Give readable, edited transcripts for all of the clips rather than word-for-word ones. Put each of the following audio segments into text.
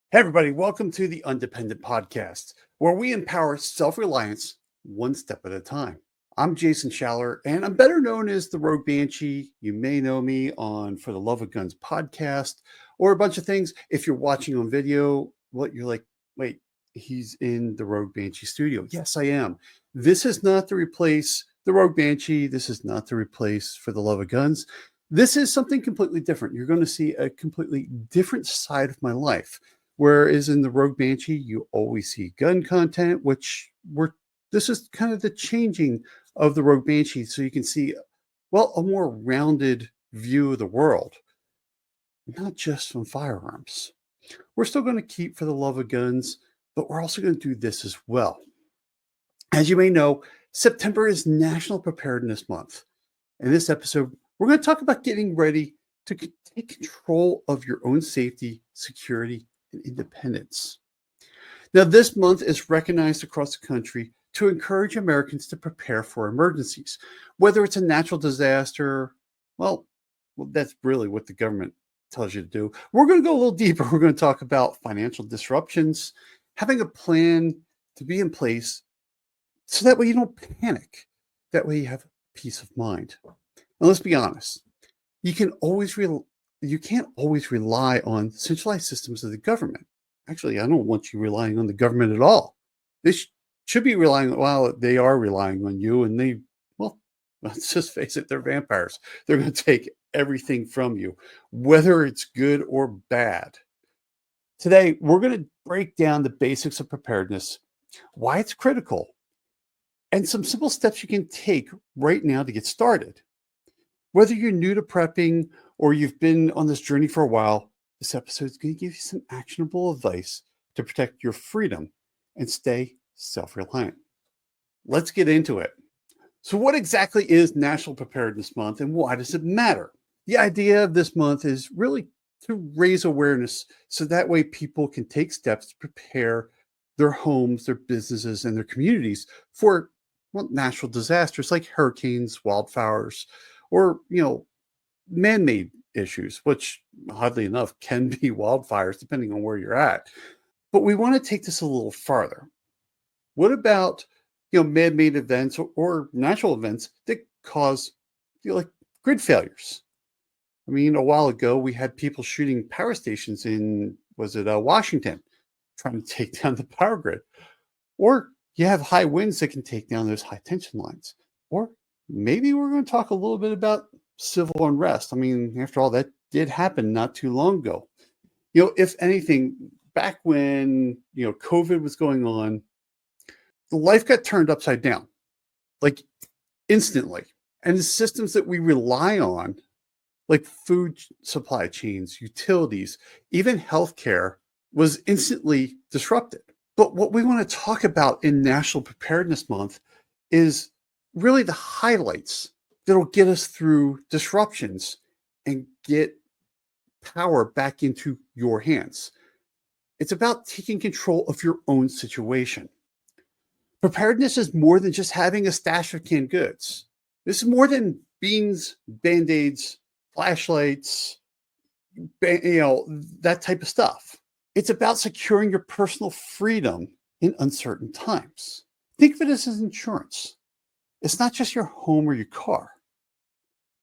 Hey, everybody, welcome to the Undependent Podcast, where we empower self-reliance one step at a time. I'm Jason Schaller, and I'm better known as the Rogue Banshee. You may know me on For the Love of Guns podcast or a bunch of things. If you're watching on video, you're like, wait, he's in the Rogue Banshee studio. Yes, I am. This is not to replace the Rogue Banshee. This is not to replace For the Love of Guns. This is something completely different. You're going to see a completely different side of my life. Whereas in the Rogue Banshee, you always see gun content, this is kind of the changing of the Rogue Banshee. So you can see, a more rounded view of the world, not just from firearms. We're still going to keep For the Love of Guns, but we're also going to do this as well. As you may know, September is National Preparedness Month. In this episode, we're going to talk about getting ready to take control of your own safety, security, and independence. Now, this month is recognized across the country to encourage Americans to prepare for emergencies, whether it's a natural disaster. That's really what the government tells you to do. We're going to go a little deeper. We're going to talk about financial disruptions, having a plan to be in place so that way you don't panic. That way you have peace of mind. Now, let's be honest. You can't always rely on centralized systems of the government. Actually, I don't want you relying on the government at all. They should be they are relying on you, and let's just face it, they're vampires. They're going to take everything from you, whether it's good or bad. Today, we're going to break down the basics of preparedness, why it's critical, and some simple steps you can take right now to get started. Whether you're new to prepping or you've been on this journey for a while, this episode is going to give you some actionable advice to protect your freedom and stay self-reliant. Let's get into it. So what exactly is National Preparedness Month and why does it matter? The idea of this month is really to raise awareness so that way people can take steps to prepare their homes, their businesses, and their communities for natural disasters like hurricanes, wildfires, or man-made issues, which oddly enough can be wildfires depending on where you're at. But we want to take this a little farther. What about man-made events or natural events that cause like grid failures? I mean, a while ago we had people shooting power stations in Washington, trying to take down the power grid. Or you have high winds that can take down those high tension lines. Or maybe we're going to talk a little bit about civil unrest. I mean, after all, that did happen not too long ago. If anything, back when, COVID was going on, life got turned upside down, like instantly. And the systems that we rely on, like food supply chains, utilities, even healthcare, was instantly disrupted. But what we want to talk about in National Preparedness Month is really the highlights that'll get us through disruptions and get power back into your hands. It's about taking control of your own situation. Preparedness is more than just having a stash of canned goods. This is more than beans, Band-Aids, flashlights, that type of stuff. It's about securing your personal freedom in uncertain times. Think of it as insurance. It's not just your home or your car,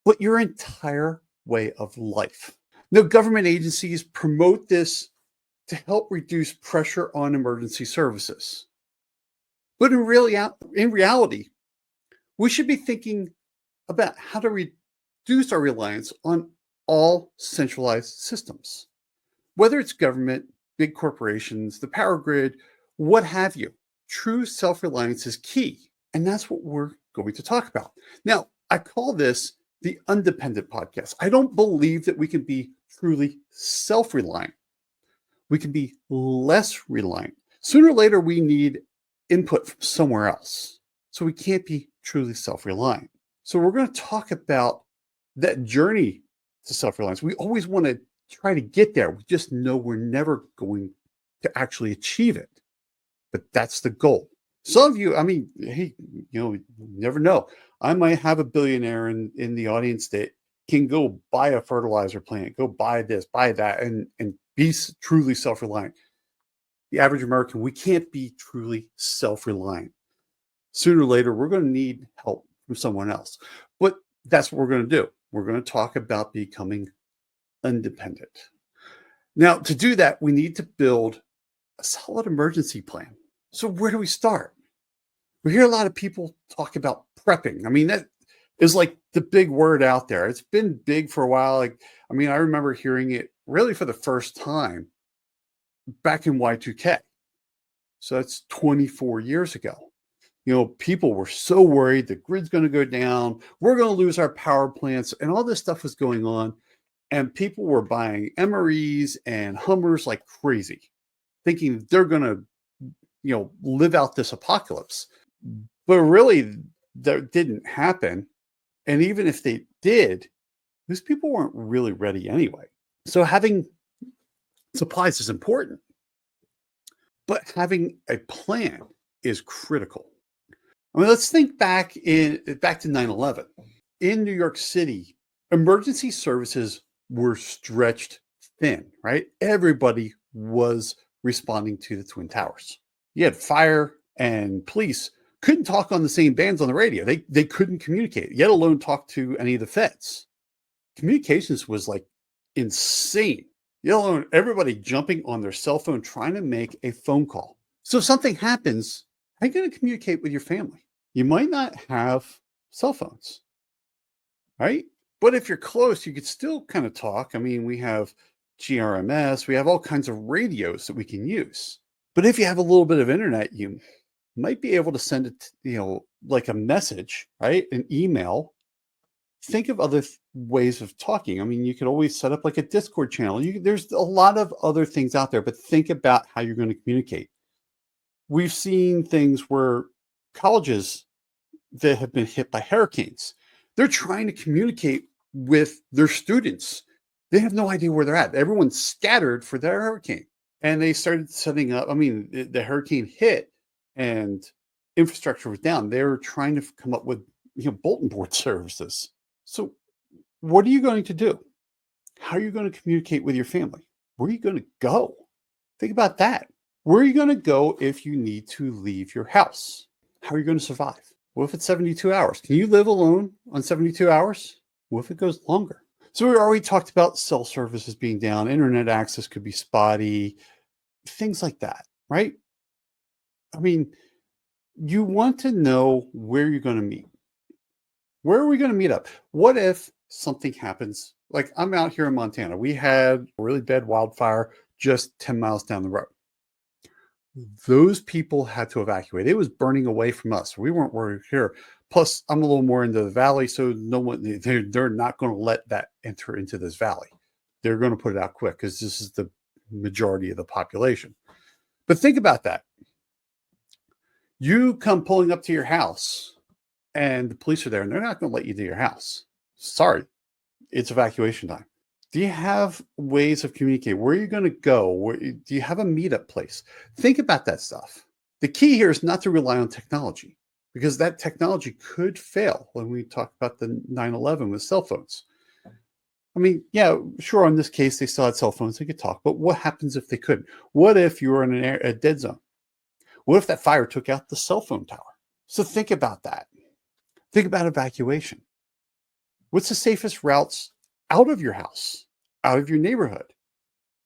but your entire way of life. Now, government agencies promote this to help reduce pressure on emergency services. But in reality, we should be thinking about how to reduce our reliance on all centralized systems, whether it's government, big corporations, the power grid, what have you. True self-reliance is key, and that's what we're going to talk about. Now, I call this the Undependent Podcast. I don't believe that we can be truly self-reliant. We can be less reliant. Sooner or later, we need input from somewhere else. So we can't be truly self-reliant. So we're going to talk about that journey to self-reliance. We always want to try to get there. We just know we're never going to actually achieve it. But that's the goal. Some of you, hey, you never know. I might have a billionaire in the audience that can go buy a fertilizer plant, go buy this, buy that, and be truly self-reliant. the average American, we can't be truly self-reliant. Sooner or later, we're going to need help from someone else. But that's what we're going to do. We're going to talk about becoming independent. Now, to do that, we need to build a solid emergency plan. So where do we start? We hear a lot of people talk about prepping. I mean, that is like the big word out there. It's been big for a while. I remember hearing it really for the first time back in Y2K. So that's 24 years ago. People were so worried the grid's going to go down. We're going to lose our power plants, and all this stuff was going on. And people were buying MREs and Hummers like crazy, thinking they're going to, live out this apocalypse. But really, that didn't happen. And even if they did, those people weren't really ready anyway. So having supplies is important, but having a plan is critical. Let's think back to 9/11. In New York City, emergency services were stretched thin, right? Everybody was responding to the Twin Towers. You had fire and police couldn't talk on the same bands on the radio. They couldn't communicate, yet alone talk to any of the feds. Communications was like insane, yet alone everybody jumping on their cell phone trying to make a phone call. So if something happens, how are you going to communicate with your family? You might not have cell phones, right? But if you're close, you could still kind of talk. We have GRMS, we have all kinds of radios that we can use. But if you have a little bit of internet, you might be able to send it, like a message, right? An email. Think of other ways of talking. You could always set up like a Discord channel. There's a lot of other things out there, but think about how you're going to communicate. We've seen things where colleges that have been hit by hurricanes, they're trying to communicate with their students. They have no idea where they're at. Everyone's scattered for their hurricane. And they started setting up, the hurricane hit and infrastructure was down. They were trying to come up with, bulletin board services. So what are you going to do? How are you going to communicate with your family? Where are you going to go? Think about that. Where are you going to go if you need to leave your house? How are you going to survive? What if it's 72 hours? Can you live alone on 72 hours? What if it goes longer? So we already talked about cell services being down. Internet access could be spotty. Things like that, right? You want to know where you're going to meet. Where are we going to meet up? What if something happens? Like I'm out here in Montana. We had a really bad wildfire just 10 miles down the road. Those people had to evacuate. It was burning away from us. We weren't worried here. Plus, I'm a little more into the valley, so they're not going to let that enter into this valley. They're going to put it out quick because this is the majority of the population. But think about that. You come pulling up to your house and the police are there and they're not going to let you to your house. Sorry, it's evacuation time. Do you have ways of communicating? Where are you going to go? Do you have a meetup place? Think about that stuff. The key here is not to rely on technology because that technology could fail when we talk about the 9/11 with cell phones. Yeah, sure, in this case, they still had cell phones. They could talk, but what happens if they couldn't? What if you were in a dead zone? What if that fire took out the cell phone tower? So think about that. Think about evacuation. What's the safest routes out of your house, out of your neighborhood,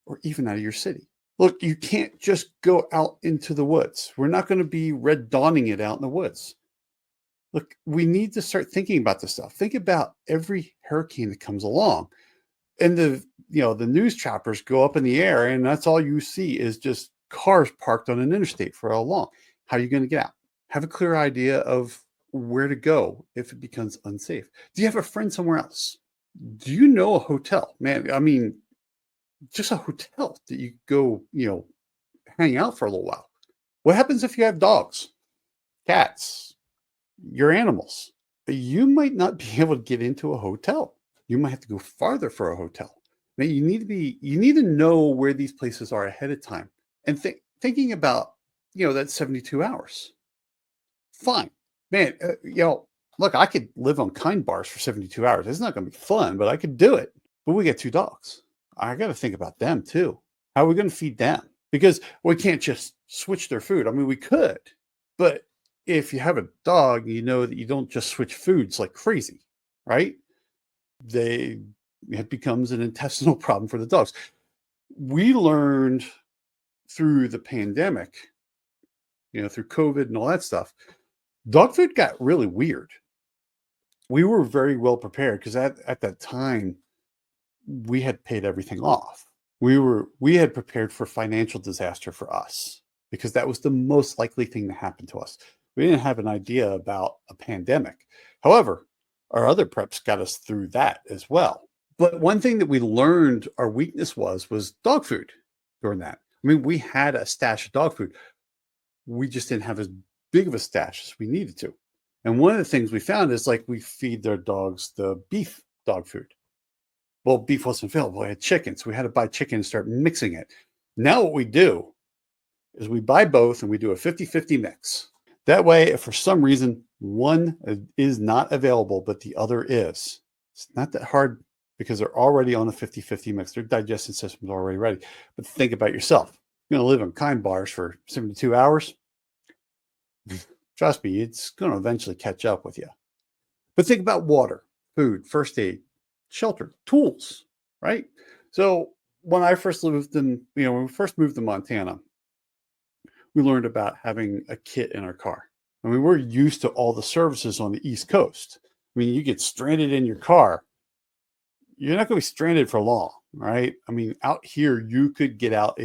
or even out of your city? Look, you can't just go out into the woods. We're not going to be red dawning it out in the woods. Look, we need to start thinking about this stuff. Think about every hurricane that comes along. And the news choppers go up in the air, and that's all you see is just cars parked on an interstate for how long. How are you going to get out? Have a clear idea of where to go if it becomes unsafe. Do you have a friend somewhere else? Do you know a hotel? Man, just a hotel that you go, hang out for a little while. What happens if you have dogs, cats, your animals? You might not be able to get into a hotel. You might have to go farther for a hotel. You need to know where these places are ahead of time. And thinking about, that 72 hours. Fine. Man, look, I could live on Kind bars for 72 hours. It's not going to be fun, but I could do it. But we got 2 dogs. I got to think about them too. How are we going to feed them? because we can't just switch their food. I mean, we could, but if you have a dog, you know that you don't just switch foods like crazy, right? It becomes an intestinal problem for the dogs. We learned through the pandemic, through COVID and all that stuff, dog food got really weird. We were very well prepared because at that time we had paid everything off. We had prepared for financial disaster for us because that was the most likely thing to happen to us. We didn't have an idea about a pandemic. However, our other preps got us through that as well. But one thing that we learned our weakness was dog food during that. I mean, we had a stash of dog food. We just didn't have as big of a stash as we needed to. And one of the things we found is like we feed their dogs the beef dog food. Well, beef wasn't available. We had chicken, so we had to buy chicken and start mixing it. Now what we do is we buy both and we do a 50-50 mix. That way, if for some reason one is not available, but the other is, it's not that hard because they're already on a 50-50 mix. Their digestion system is already ready. But think about yourself. You're going to live on kind bars for 72 hours. Trust me, it's going to eventually catch up with you. But think about water, food, first aid, shelter, tools, right? So when I first lived when we first moved to Montana, we learned about having a kit in our car. I mean, we're used to all the services on the East Coast. I mean, you get stranded in your car, you're not going to be stranded for long, right? I mean, out here, you could get out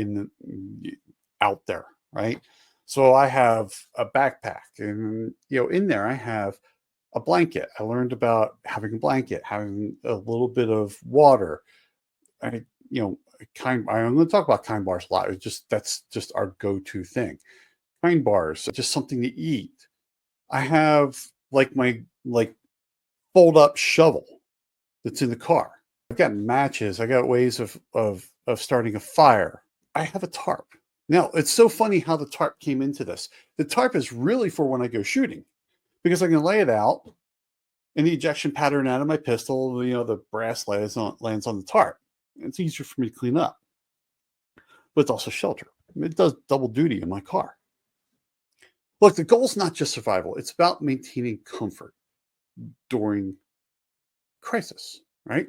there, right? So I have a backpack and, in there I have a blanket. I learned about having a blanket, having a little bit of water. I'm going to talk about kind bars a lot. That's just our go-to thing. Kind bars, just something to eat. I have my fold up shovel that's in the car. I've got matches. I got ways of starting a fire. I have a tarp. Now, it's so funny how the tarp came into this. The tarp is really for when I go shooting because I can lay it out and the ejection pattern out of my pistol, the brass lands on the tarp. It's easier for me to clean up. But it's also shelter. It does double duty in my car. Look, the goal is not just survival. It's about maintaining comfort during crisis, right?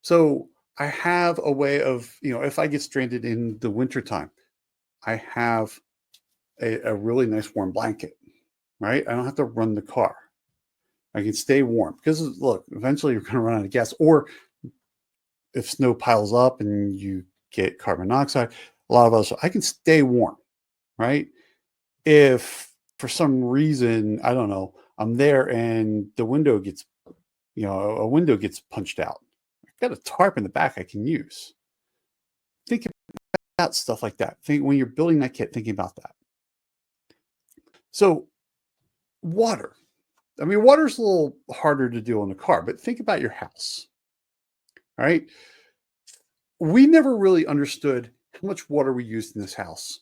So I have a way of, if I get stranded in the wintertime, I have a really nice warm blanket, right? I don't have to run the car. I can stay warm because look, eventually you're going to run out of gas, or if snow piles up and you get carbon monoxide, a lot of us, I can stay warm, right? If for some reason, I don't know, I'm there and the window gets, a window gets punched out, I've got a tarp in the back I can use. Think about stuff like that. Think when you're building that kit, thinking about that. So water. I mean, water's a little harder to do on the car, but think about your house, right? We never really understood how much water we used in this house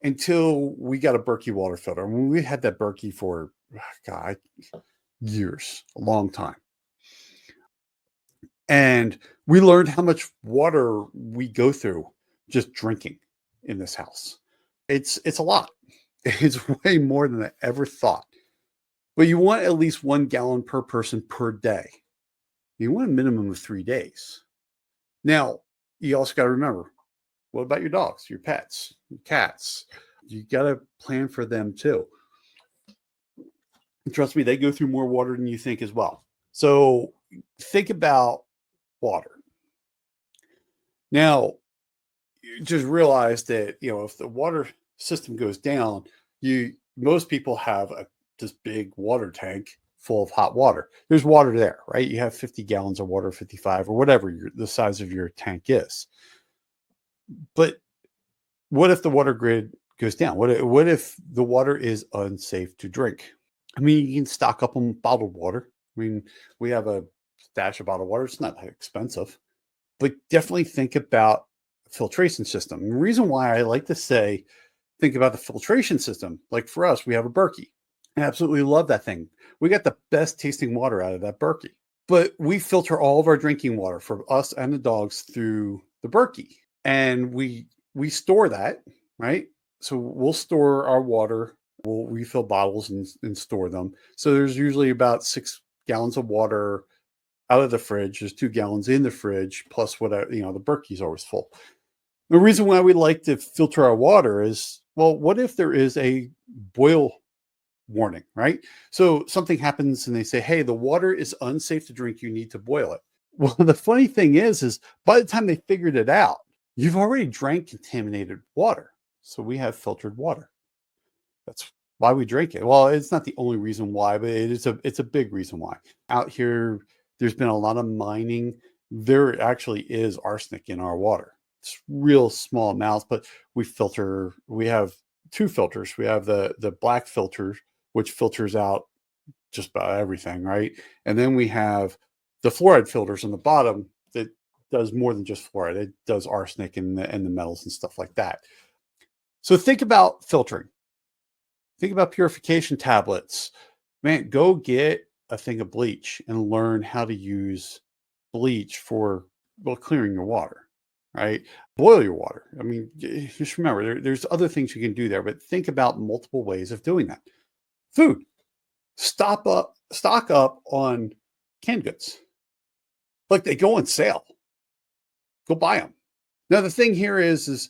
until we got a Berkey water filter. I mean, we had that Berkey for, years, a long time. And we learned how much water we go through just drinking in this house. It's a lot. It's way more than I ever thought. But you want at least 1 gallon per person per day. You want a minimum of 3 days. Now, you also got to remember, what about your dogs, your pets, your cats? You got to plan for them too. And trust me, they go through more water than you think as well. So think about water. Now, you just realize that, if the water system goes down, most people have this big water tank full of hot water. There's water there, right? You have 50 gallons of water, 55 or whatever the size of your tank is. But what if the water grid goes down? What if the water is unsafe to drink? I mean, you can stock up on bottled water. I mean, we have a stash of bottled water. It's not that expensive, but definitely think about filtration system. And the reason why I like to say, think about the filtration system. Like for us, we have a Berkey. I absolutely love that thing. We got the best tasting water out of that Berkey. But we filter all of our drinking water for us and the dogs through the Berkey. And we we store that, right? So we'll store our water, we'll refill bottles and store them. So there's usually about 6 gallons of water out of the fridge. There's 2 gallons in the fridge, plus whatever, the Berkey's always full. The reason why we like to filter our water is, well, what if there is a boil warning, right? So something happens and they say, hey, the water is unsafe to drink. You need to boil it. Well, the funny thing is by the time they figured it out, you've already drank contaminated water. So we have filtered water. That's why we drink it. Well, it's not the only reason why, but it's a big reason why. Out here, there's been a lot of mining. There actually is arsenic in our water. It's real small amounts, but we have 2 filters. We have the black filter, which filters out just about everything, right? And then we have the fluoride filters on the bottom that does more than just fluoride. It does arsenic and the metals and stuff like that. So think about filtering. Think about purification tablets. Man, go get a thing of bleach and learn how to use bleach for, well, clearing your water, right? Boil your water. I mean, just remember, there's other things you can do there, but think about multiple ways of doing that. Food. Stock up on canned goods. Like, they go on sale. Go buy them. Now, the thing here is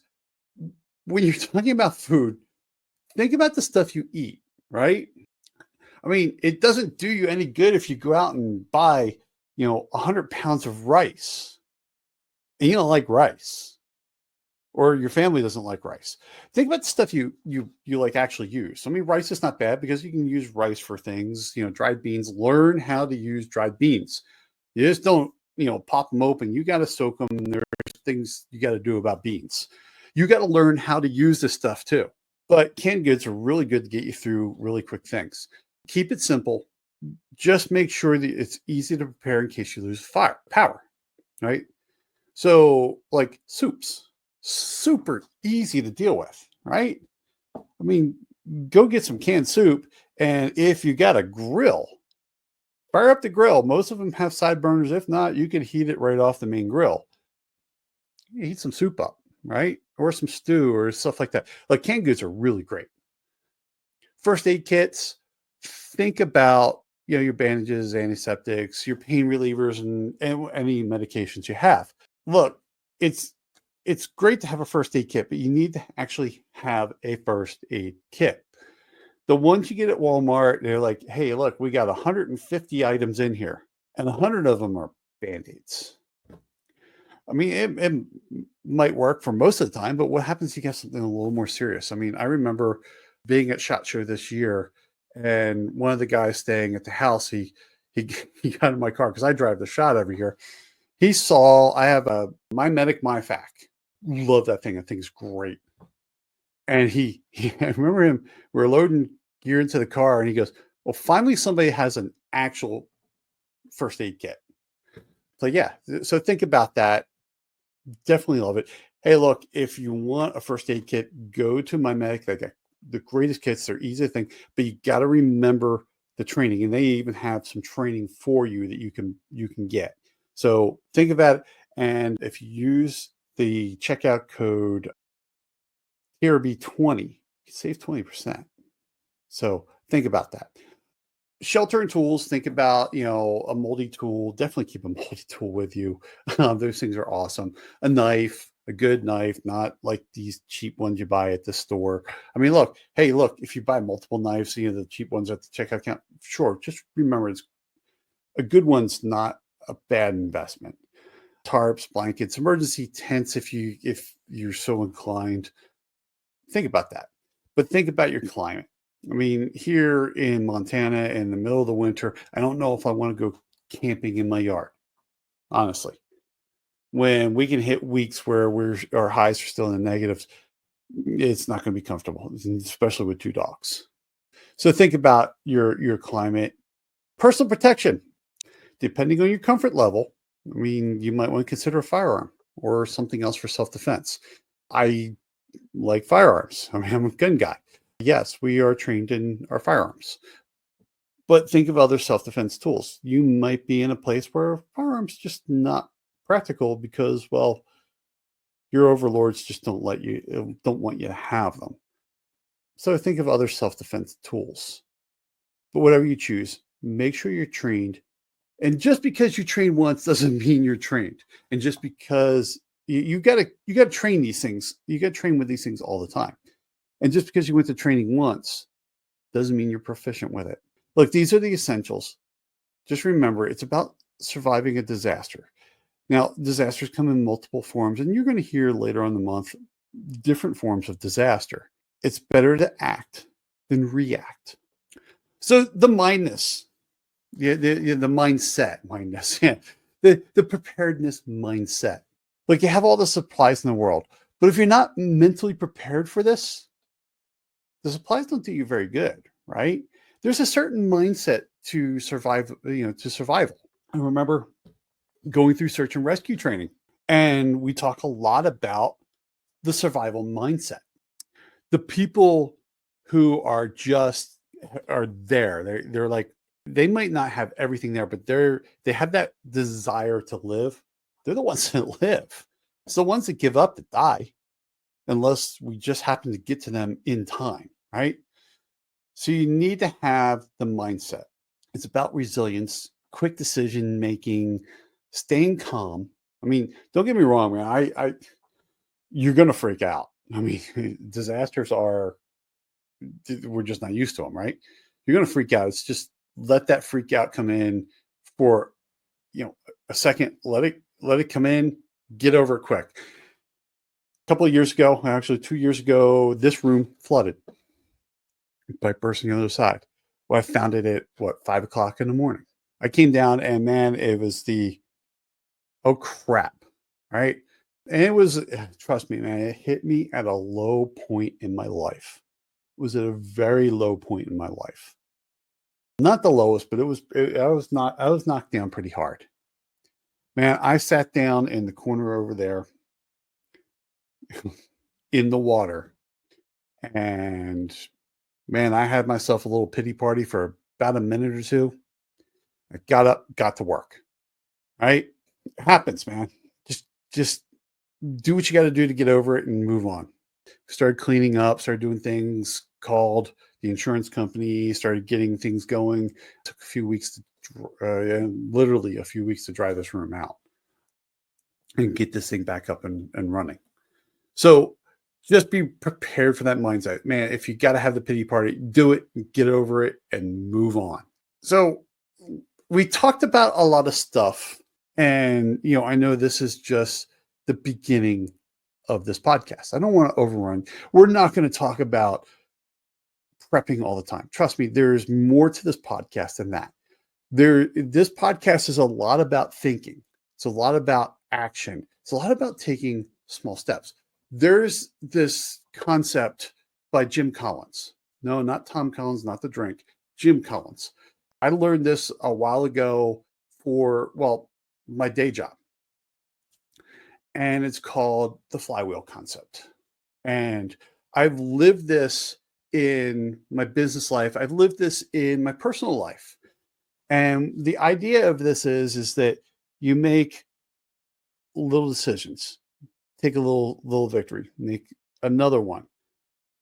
when you're talking about food, think about the stuff you eat, right? I mean, it doesn't do you any good if you go out and buy, 100 pounds of rice and you don't like rice, or your family doesn't like rice. Think about the stuff you like actually use. I mean, rice is not bad because you can use rice for things, dried beans. Learn how to use dried beans. You just don't, pop them open. You got to soak them. There's things you got to do about beans. You got to learn how to use this stuff too. But canned goods are really good to get you through really quick things. Keep it simple. Just make sure that it's easy to prepare in case you lose power, right? So, like soups, super easy to deal with, right? I mean, go get some canned soup, and if you got a grill, fire up the grill. Most of them have side burners. If not, you can heat it right off the main grill. You heat some soup up, right? Or some stew or stuff like that. Like, canned goods are really great. First aid kits, think about, your bandages, antiseptics, your pain relievers, and any medications you have. Look, it's great to have a first aid kit, but you need to actually have a first aid kit. The ones you get at Walmart, they're like, hey, look, we got 150 items in here, and 100 of them are Band-Aids. I mean, it might work for most of the time, but what happens if you get something a little more serious? I mean, I remember being at SHOT Show this year, and one of the guys staying at the house, he got in my car because I drive the SHOT every year. He saw I have a My Medic MyFac. Love that thing. That thing's great. And I remember him. We're loading gear into the car, and he goes, "Well, finally somebody has an actual first aid kit." So yeah, so think about that. Definitely love it. Hey, look, if you want a first aid kit, go to My Medic. They got the greatest kits. They're easy to think, but you got to remember the training, and they even have some training for you that you can get. So think about it, and if you use the checkout code TRB20, you can save 20%. So think about that. Shelter and tools, think about, a moldy tool. Definitely keep a moldy tool with you. Those things are awesome. A knife, a good knife, not like these cheap ones you buy at the store. I mean, look, if you buy multiple knives, the cheap ones at the checkout count, sure, just remember it's a good one's not a bad investment. Tarps, blankets, emergency tents, if you're so inclined. Think about that. But think about your climate. I mean, here in Montana in the middle of the winter, I don't know if I want to go camping in my yard, honestly. When we can hit weeks where our highs are still in the negatives, it's not going to be comfortable, especially with 2 dogs. So think about your climate. Personal protection, depending on your comfort level. I mean, you might want to consider a firearm or something else for self-defense. I like firearms. I mean, I'm a gun guy. Yes, we are trained in our firearms. But think of other self-defense tools. You might be in a place where firearms just not practical because, well, Your overlords just don't want you to have them. So think of other self-defense tools. But whatever you choose, make sure you're trained. And just because you train once doesn't mean you're trained. And just because you gotta train these things, you gotta train with these things all the time. And just because you went to training once doesn't mean you're proficient with it. Look, these are the essentials. Just remember, it's about surviving a disaster. Now, disasters come in multiple forms, and you're going to hear later on in the month different forms of disaster. It's better to act than react. So the mindness, the mindset, yeah, the preparedness mindset. Like, you have all the supplies in the world, but if you're not mentally prepared for this, the supplies don't do you very good, right? There's a certain mindset to survive, to survival. I remember going through search and rescue training, and we talk a lot about the survival mindset. The people who are there, they're like, they might not have everything there, but they have that desire to live. They're the ones that live. It's the ones that give up that die, unless we just happen to get to them in time, right? So you need to have the mindset. It's about resilience, quick decision making, staying calm. I mean, don't get me wrong, man. You're going to freak out. I mean, disasters we're just not used to them, right? You're going to freak out. It's just let that freak out come in for, a second. Let it come in, get over it quick. A couple of years ago, actually 2 years ago, this room flooded by bursting on the other side. Well, I found it at 5:00 in the morning. I came down, and man, it was oh crap, right? And it was, trust me, man, it hit me at a low point in my life. It was at a very low point in my life. Not the lowest, but I was knocked down pretty hard. Man, I sat down in the corner over there in the water, and man, I had myself a little pity party for about a minute or two. I got up, got to work. Right? It happens, man. Just do what you got to do to get over it and move on. Started cleaning up, started doing things, called the insurance company, started getting things going. Took a few weeks literally a few weeks to dry this room out and get this thing back up and running. So just be prepared for that mindset. Man, if you got to have the pity party, do it, get over it, and move on. So we talked about a lot of stuff, and I know this is just the beginning of this podcast. I don't want to overrun. We're not going to talk about prepping all the time. Trust me, there's more to this podcast than that. This podcast is a lot about thinking. It's a lot about action. It's a lot about taking small steps. There's this concept by Jim Collins. No, not Tom Collins, not the drink. Jim Collins. I learned this a while ago for, my day job. And it's called the flywheel concept. And I've lived this in my business life. I've lived this in my personal life. And the idea of this is that you make little decisions, take a little victory, make another one,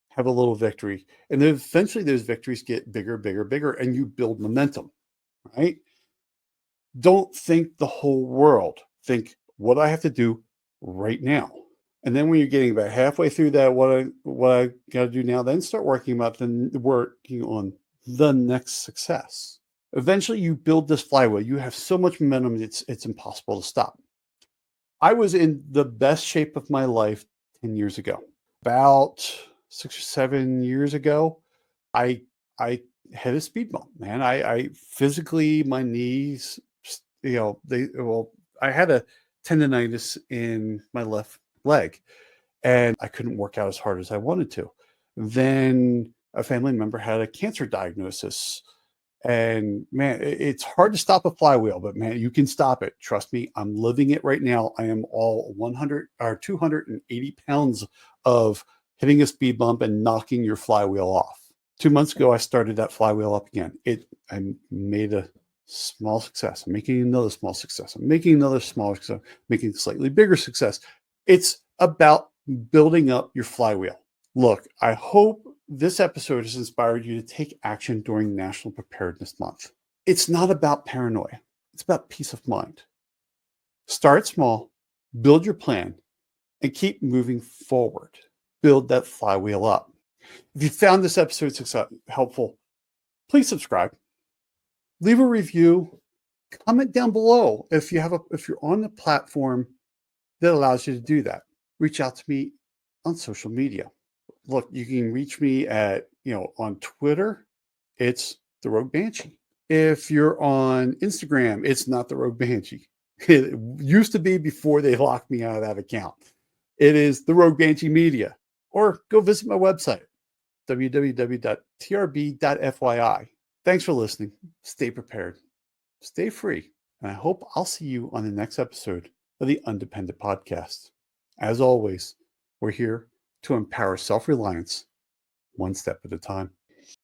have a little victory. And then eventually those victories get bigger, bigger, bigger, and you build momentum, right? Don't think the whole world. Think what I have to do right now. And then when you're getting about halfway through that, what I got to do now, then start working on the next success. Eventually you build this flywheel. You have so much momentum, it's impossible to stop. I was in the best shape of my life 10 years ago. About 6 or 7 years ago, I had a speed bump, man. I physically, my knees, I had a tendonitis in my left leg, and I couldn't work out as hard as I wanted to. Then a family member had a cancer diagnosis. And man, it's hard to stop a flywheel, but man, you can stop it. Trust me, I'm living it right now. I am all 100 or 280 pounds of hitting a speed bump and knocking your flywheel off. 2 months ago, I started that flywheel up again. I made a small success. I'm making another small success. I'm making another small success, making a slightly bigger success. It's about building up your flywheel. Look, I hope this episode has inspired you to take action during National Preparedness Month. It's not about paranoia. It's about peace of mind. Start small, build your plan, and keep moving forward. Build that flywheel up. If you found this episode helpful, please subscribe. Leave a review. Comment down below if you're on the platform that allows you to do that. Reach out to me on social media. Look, you can reach me at, on Twitter, it's the Rogue Banshee. If you're on Instagram, it's not the Rogue Banshee. It used to be before they locked me out of that account. It is the Rogue Banshee Media. Or go visit my website, www.trb.fyi. Thanks for listening. Stay prepared. Stay free. And I hope I'll see you on the next episode of the Undependent Podcast. As always, we're here to empower self-reliance one step at a time.